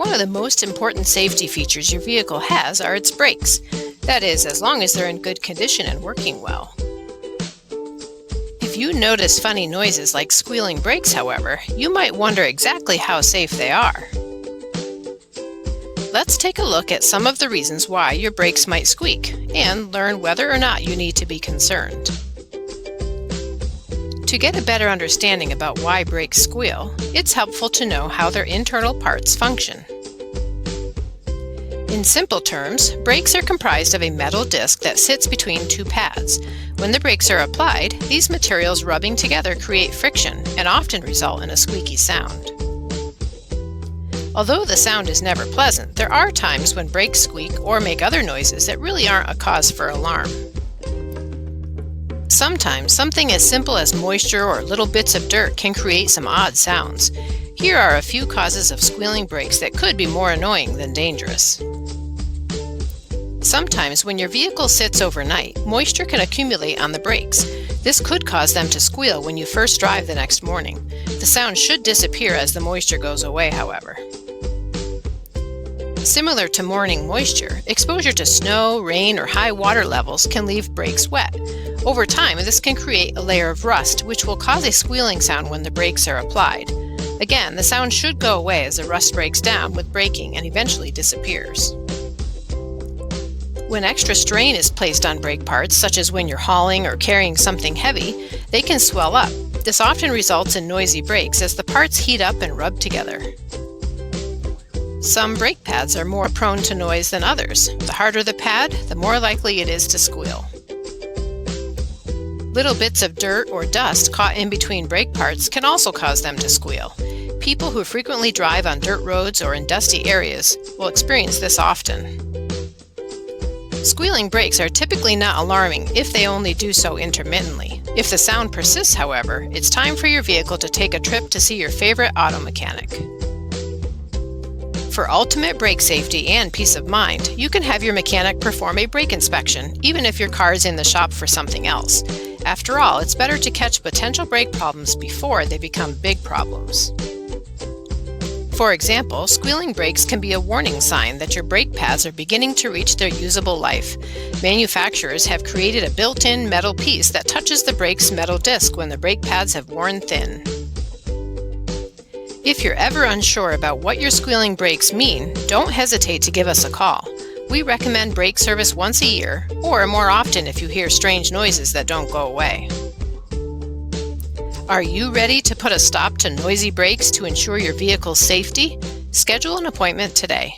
One of the most important safety features your vehicle has are its brakes. That is, as long as they're in good condition and working well. If you notice funny noises like squealing brakes, however, you might wonder exactly how safe they are. Let's take a look at some of the reasons why your brakes might squeak and learn whether or not you need to be concerned. To get a better understanding about why brakes squeal, it's helpful to know how their internal parts function. In simple terms, brakes are comprised of a metal disc that sits between two pads. When the brakes are applied, these materials rubbing together create friction and often result in a squeaky sound. Although the sound is never pleasant, there are times when brakes squeak or make other noises that really aren't a cause for alarm. Sometimes something as simple as moisture or little bits of dirt can create some odd sounds. Here are a few causes of squealing brakes that could be more annoying than dangerous. Sometimes when your vehicle sits overnight, moisture can accumulate on the brakes. This could cause them to squeal when you first drive the next morning. The sound should disappear as the moisture goes away, however. Similar to morning moisture, exposure to snow, rain, or high water levels can leave brakes wet. Over time, this can create a layer of rust, which will cause a squealing sound when the brakes are applied. Again, the sound should go away as the rust breaks down with braking and eventually disappears. When extra strain is placed on brake parts, such as when you're hauling or carrying something heavy, they can swell up. This often results in noisy brakes as the parts heat up and rub together. Some brake pads are more prone to noise than others. The harder the pad, the more likely it is to squeal. Little bits of dirt or dust caught in between brake parts can also cause them to squeal. People who frequently drive on dirt roads or in dusty areas will experience this often. Squealing brakes are typically not alarming if they only do so intermittently. If the sound persists, however, it's time for your vehicle to take a trip to see your favorite auto mechanic. For ultimate brake safety and peace of mind, you can have your mechanic perform a brake inspection, even if your car is in the shop for something else. After all, it's better to catch potential brake problems before they become big problems. For example, squealing brakes can be a warning sign that your brake pads are beginning to reach their usable life. Manufacturers have created a built-in metal piece that touches the brake's metal disc when the brake pads have worn thin. If you're ever unsure about what your squealing brakes mean, don't hesitate to give us a call. We recommend brake service once a year, or more often if you hear strange noises that don't go away. Are you ready to put a stop to noisy brakes to ensure your vehicle's safety? Schedule an appointment today.